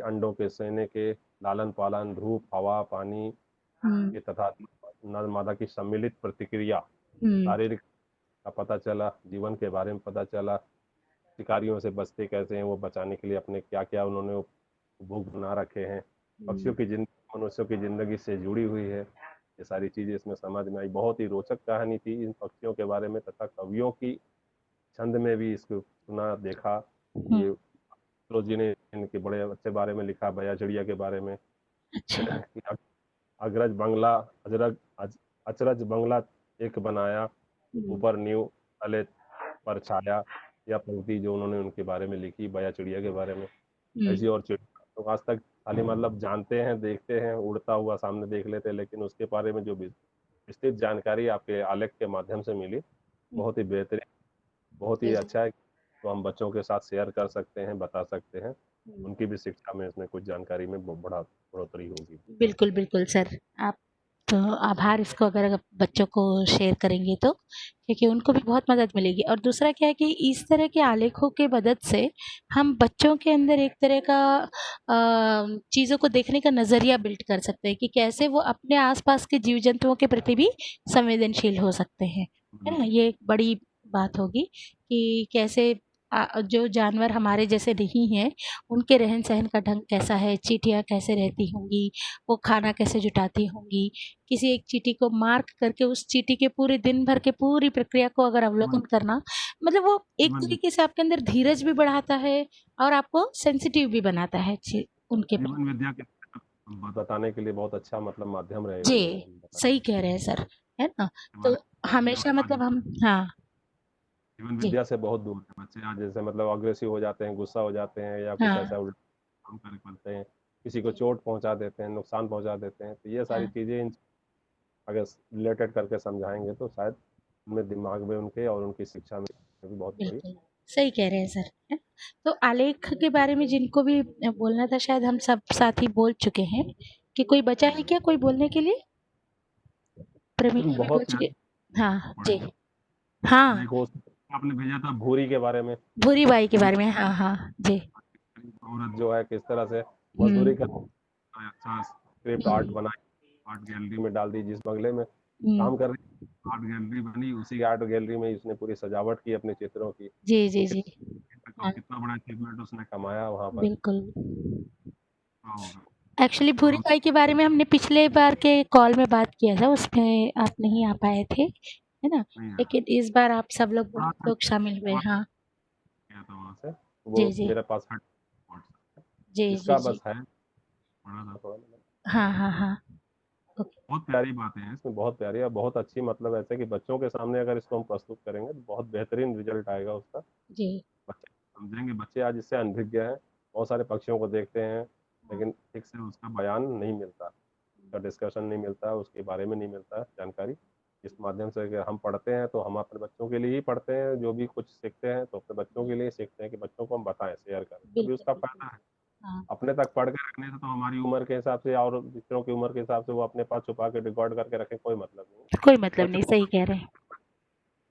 अंडों के सेने के लालन पालन, धूप, हवा, पानी हम्म। ये तथा नर मादा की सम्मिलित प्रतिक्रिया, हम्म। शारीरिक का पता चला, जीवन के बारे में पता चला, शिकारियों से बचते कैसे हैं, वो बचाने के लिए अपने क्या क्या उन्होंने उपभोग बना रखे हैं, पक्षियों की जिंदगी मनुष्यों की जिंदगी से जुड़ी हुई है, ये सारी चीजें इसमें समझ में आई। बहुत ही रोचक कहानी थी इन पक्षियों के बारे में, तथा कवियों की छंद में भी इसको सुना देखा। हम्म। ये फिरोज जी ने इनके बड़े अच्छे बारे में लिखा, बया चिड़िया के बारे में अच्छा। कि अग्रज बंगला अचरज बंगला एक बनाया, हम्म। ऊपर नींव तले पर छाया। या पंक्ति जो उन्होंने उनके बारे में लिखी बया चिड़िया के बारे में, हम्म। ऐसी और चिड़िया तो आज तक खाली मतलब जानते हैं, देखते हैं, उड़ता हुआ सामने देख लेते हैं, लेकिन उसके बारे में जो विस्तृत जानकारी आपके आलेख के माध्यम से मिली, बहुत ही बेहतरीन, बहुत ही जी। अच्छा है। तो हम बच्चों के साथ शेयर कर सकते हैं, बता सकते हैं, हम्म। उनकी भी शिक्षा में इसमें कुछ जानकारी में बढ़ोतरी होगी। बिल्कुल बिल्कुल सर, आप तो आभार इसको अगर आप बच्चों को शेयर करेंगे तो, क्योंकि उनको भी बहुत मदद मिलेगी। और दूसरा क्या है कि इस तरह के आलेखों के मदद से हम बच्चों के अंदर एक तरह का चीज़ों को देखने का नज़रिया बिल्ड कर सकते हैं कि कैसे वो अपने आसपास के जीव जंतुओं के प्रति भी संवेदनशील हो सकते हैं, है ना। ये एक बड़ी बात होगी कि कैसे जो जानवर हमारे जैसे नहीं हैं उनके रहन सहन का ढंग कैसा है, चींटियाँ कैसे रहती होंगी, वो खाना कैसे जुटाती होंगी, किसी एक चींटी को मार्क करके उस चींटी के पूरे दिन भर के पूरी प्रक्रिया को अगर अवलोकन करना, मतलब वो एक तरीके से आपके अंदर धीरज भी बढ़ाता है और आपको सेंसिटिव भी बनाता है उनके प्रति। जीवन विद्या के बताने के लिए बहुत अच्छा मतलब माध्यम रहेगा जी, ये हम सही कह रहे हैं सर, है ना। तो हमारे हमेशा मतलब हम, हाँ जीवन जी, विद्या से बहुत दूर है बच्चे। आज जैसे मतलब अग्रेसिव हो जाते हैं, गुस्सा हो जाते हैं, या कुछ हाँ ऐसा उल्टा काम कर करते हैं, किसी को जी, चोट पहुंचा देते हैं, नुकसान पहुंचा देते हैं, तो ये सारी हाँ चीजें अगर रिलेटेड करके समझाएंगे तो शायद उनमें दिमाग में उनके और उनकी शिक्षा में भी बहुत बड़ी। बिल्कुल सही कह रहे हैं सर, है। तो आलेख के बारे में जिनको भी बोलना था शायद हम सब साथी बोल चुके हैं, कि कोई बचा है क्या कोई बोलने के लिए? इसमें प्रमीला भी बोल बहुत चुके। प्यारी हाँ जी। पढ़ेंगे। हाँ, एक वो आपने भेजा था भूरी के बारे में, भूरी बाई के भूरी बारे में, हाँ हाँ जी। औरत जो है किस तरह से मजदूरी कर हम्म। अच्छा स्क्रिप्ट आर्ट हम्म। बनाई, आर्ट गैलरी में डाल दी, जिस बंगले में काम हम्म। कर रही आर्ट गैलरी बनी, उसी आर्ट गैलरी में उसने पूरी सजावट की अपने चित्रों की। जी तो जी जी। हाँ कितना बड़ा अचीवमेंट उसने कमाया वहां पर। बिल्कुल। क्या होगा। एक्चुअली भूरी और बाई के बारे में हमने पिछले बार के कॉल में बात किया था, उसमें आप नहीं आ पाए थे, है ना। नहीं है लेकिन इस बार आप सब लोग बड़ा बहुत लोग शामिल हुए, हाँ। गया था वहां से, वो जी जी मेरे पास हट जी जी इसका जी। बस है पढ़ा था थोड़ा मतलब। हाँ हाँ हाँ। ओके। बहुत प्यारी बातें हैं इसमें, बहुत प्यारी और बहुत अच्छी, मतलब ऐसे कि बच्चों के सामने अगर इसको हम प्रस्तुत करेंगे तो बहुत बेहतरीन रिजल्ट आएगा उसका। जी। बच्चे समझेंगे, बच्चे आज इससे अनभिज्ञ हैं, बहुत सारे पक्षियों को देखते हैं, हाँ। लेकिन ठीक से उसका बयान नहीं मिलता, उसका डिस्कशन नहीं मिलता, उसके बारे में नहीं मिलता जानकारी। इस माध्यम से अगर हम पढ़ते हैं तो हम अपने बच्चों के लिए ही पढ़ते हैं, जो भी कुछ सीखते हैं तो अपने बच्चों के लिए सीखते हैं, कि बच्चों को हम बताएं, शेयर करें, तभी बिल्कुल उसका बिल्कुल। फायदा है। हाँ। अपने तक पढ़ के रखने से तो हमारी उम्र के हिसाब से और दूसरों की उम्र के हिसाब से वो अपने पास छुपा के रिकॉर्ड करके रखें, कोई मतलब नहीं है। कोई मतलब नहीं, बच्चों सही कह रहे हैं।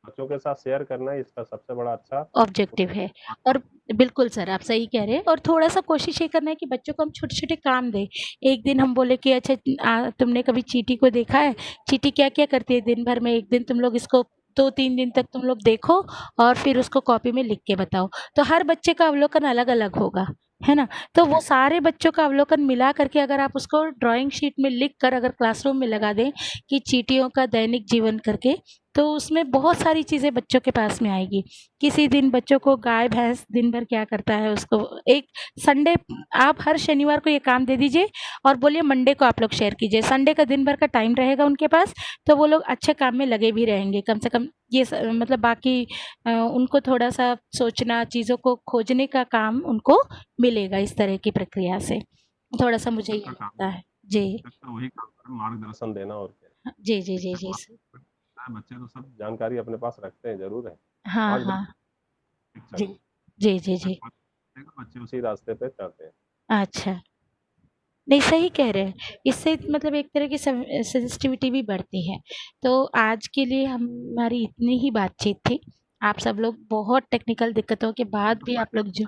बच्चों के साथ शेयर करना ही इसका सबसे बड़ा अच्छा। ऑब्जेक्टिव है। और बिल्कुल सर आप सही कह रहे हैं, और थोड़ा-सा कोशिश ये करना है कि बच्चों को हम छोटे-छोटे काम दें। एक दिन हम बोले कि अच्छा तुमने कभी चींटी को देखा है? चींटी क्या-क्या करती है दिन भर में? एक दिन तुम लोग इसको 2-3 दिन तक तुम लोग देखो और फिर उसको कॉपी में लिख के बताओ। तो हर बच्चे का अवलोकन अलग-अलग होगा, है ना? तो वो सारे बच्चों का अवलोकन मिला करके अगर आप उसको ड्राइंग शीट में लिख कर अगर क्लासरूम में लगा दें कि चींटियों का दैनिक जीवन करके, तो उसमें बहुत सारी चीज़ें बच्चों के पास में आएगी। किसी दिन बच्चों को गाय भैंस दिन भर क्या करता है उसको एक संडे, आप हर शनिवार को ये काम दे दीजिए और बोलिए मंडे को आप लोग शेयर कीजिए। संडे का दिन भर का टाइम रहेगा उनके पास, तो वो लोग अच्छे काम में लगे भी रहेंगे। कम से कम ये मतलब बाकी उनको थोड़ा सा सोचना, चीज़ों को खोजने का काम उनको मिलेगा इस तरह की प्रक्रिया से। थोड़ा सा मुझे ये शिक्षक का लगता काम, है जी। शिक्षक का वही काम है, मार्गदर्शन देना और क्या। जी जी जी शिक्षक जी। बच्चे तो सब जानकारी अपने पास रखते हैं, जरूर है, हाँ हाँ। मार्गदर्शन शिक्षक, जी जी जी शिक्षक जी। बच्चे उसी रास्ते पे चलते हैं। अच्छा। नहीं सही कह रहे हैं, इससे मतलब एक तरह की सेंसिटिविटी भी बढ़ती है। तो आज के लिए हमारी इतनी ही बातचीत थी। आप सब लोग बहुत टेक्निकल दिक्कतों के बाद भी आप लोग जो,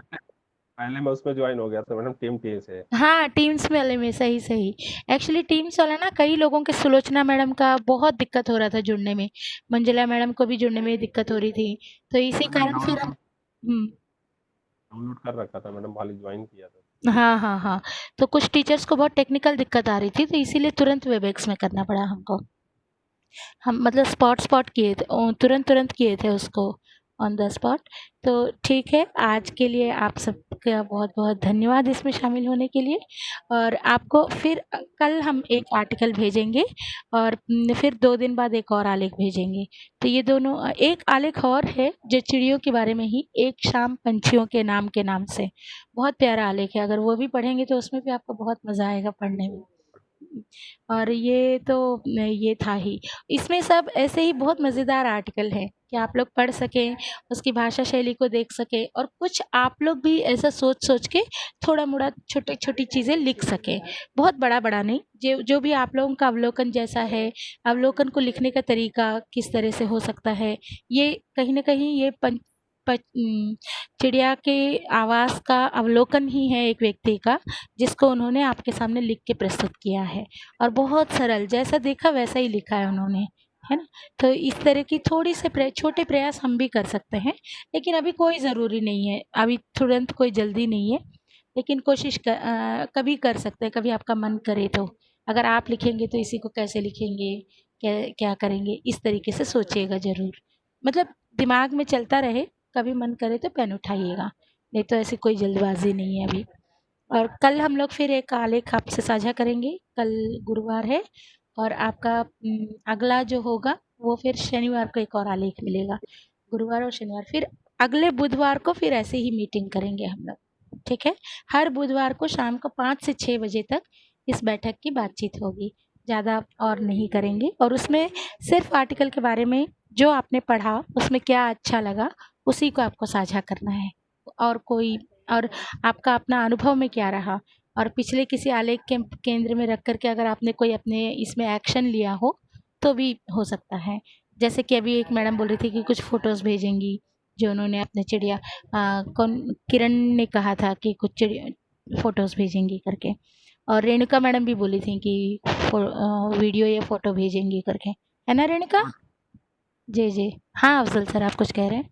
पहले मैं उसमें ज्वाइन हो गया था मैडम, टीम टी से। हाँ, टीम्स वाले में, सही, सही। एक्चुअली टीम्स वाला ना कई लोगों के, सुलोचना मैडम का बहुत दिक्कत हो रहा था जुड़ने में, मंजुला मैडम को भी जुड़ने में दिक्कत हो रही थी, तो इसी मैंने कारण फिर हम डाउनलोड कर रखा था मैडम, हाल ही ज्वाइन किया था। हाँ, हाँ, हाँ। तो कुछ टीचर्स को बहुत टेक्निकल दिक्कत आ रही थी, तो इसीलिए तुरंत वेबएक्स में करना पड़ा हमको। हम मतलब स्पॉट किए थे, तुरंत किए थे उसको, ऑन द स्पॉट। तो ठीक है, आज के लिए आप सबका बहुत-बहुत धन्यवाद इसमें शामिल होने के लिए, और आपको फिर कल हम एक आर्टिकल भेजेंगे, और फिर 2 दिन बाद एक और आलेख भेजेंगे। तो ये दोनों, एक आलेख और है जो चिड़ियों के बारे में ही, एक शाम पंछियों के नाम से। बहुत प्यारा आलेख है, अगर वो भी पढ़ेंगे तो उसमें भी आपको बहुत मज़ा आएगा पढ़ने में। और ये तो ये था ही। इसमें सब ऐसे ही बहुत मज़ेदार आर्टिकल हैं कि आप लोग पढ़ सकें, उसकी भाषा शैली को देख सकें, और कुछ आप लोग भी ऐसा सोच-सोच के थोड़ा-मोड़ा छोटी-छोटी चीज़ें लिख सकें। बहुत बड़ा-बड़ा नहीं, जो जो भी आप लोगों का अवलोकन जैसा है, अवलोकन को लिखने का तरीका किस तरह से हो सकता है, ये कहीं न कहीं ये चिड़िया के आवाज़ का अवलोकन ही है एक व्यक्ति का, जिसको उन्होंने आपके सामने लिख के प्रस्तुत किया है, और बहुत सरल, जैसा देखा वैसा ही लिखा है उन्होंने, है ना? तो इस तरह की थोड़ी से छोटे प्रयास हम भी कर सकते हैं, लेकिन अभी कोई ज़रूरी नहीं है, अभी तुरंत कोई जल्दी नहीं है, लेकिन कभी कर सकते हैं, कभी आपका मन करे तो। अगर आप लिखेंगे तो इसी को कैसे लिखेंगे, क्या करेंगे, इस तरीके से सोचिएगा ज़रूर। मतलब दिमाग में चलता रहे, कभी मन करे तो पेन उठाइएगा, नहीं तो ऐसी कोई जल्दबाज़ी नहीं है अभी। और कल हम लोग फिर एक आलेख आपसे साझा करेंगे, कल गुरुवार है, और आपका अगला जो होगा वो फिर शनिवार को एक और आलेख मिलेगा। गुरुवार और शनिवार, फिर अगले बुधवार को फिर ऐसे ही मीटिंग करेंगे हम लोग, ठीक है? हर बुधवार को शाम को 5 से 6 बजे तक इस बैठक की बातचीत होगी, ज़्यादा और नहीं करेंगे, और उसमें सिर्फ आर्टिकल के बारे में जो आपने पढ़ा, उसमें क्या अच्छा लगा, उसी को आपको साझा करना है, और कोई, और आपका अपना अनुभव में क्या रहा, और पिछले किसी आलेख के केंद्र में रख कर के अगर आपने कोई अपने इसमें एक्शन लिया हो, तो भी हो सकता है। जैसे कि अभी एक मैडम बोल रही थी कि कुछ फ़ोटोज़ भेजेंगी, जो उन्होंने अपने चिड़िया, कौन, किरण ने कहा था कि कुछ चिड़िया फ़ोटोज़ भेजेंगी करके, और रेणुका मैडम भी बोली थी कि वीडियो या फ़ोटो भेजेंगी करके, है ना रेणुका? जी। हाँ, अफ़ज़ल सर आप कुछ कह रहे हैं?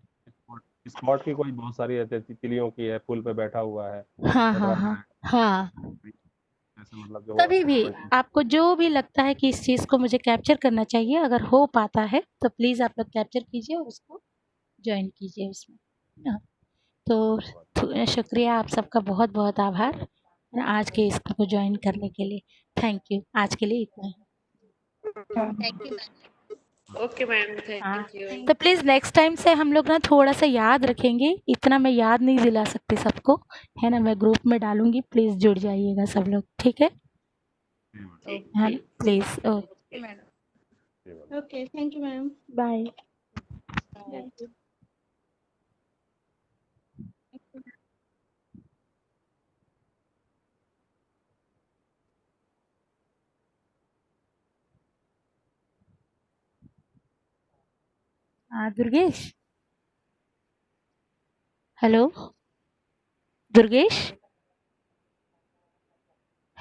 स्पॉट की कोई बहुत सारी ऐसे तितलियों की है, पुल पे बैठा हुआ है, हाँ, पढ़ हाँ, रहा हाँ। है, हाँ। ऐसे मतलब जो कभी भी आपको जो भी लगता है कि इस चीज़ को मुझे कैप्चर करना चाहिए, अगर हो पाता है तो प्लीज़ आप लोग कैप्चर कीजिए और उसको जॉइन कीजिए उसमें। हाँ, तो शुक्रिया, आप सबका बहुत-बहुत आभार आज के इसको जॉइन करने के लिए। Thank you. आज के लिए इतना ही। Thank you ma'am. Okay ma'am, हाँ, थैंक यू। तो प्लीज़ नेक्स्ट टाइम से हम लोग ना थोड़ा-सा याद रखेंगे, इतना मैं याद नहीं दिला सकती सबको, है ना? मैं ग्रुप में डालूँगी, प्लीज़ जुड़ जाइएगा सब लोग, ठीक है? हाँ, okay please. Okay madam. Okay, thank you ma'am. Bye. Bye. Durgesh? Hello? Durgesh?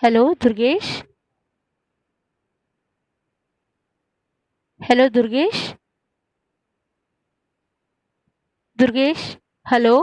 Hello Durgesh? Hello Durgesh? Durgesh? Hello?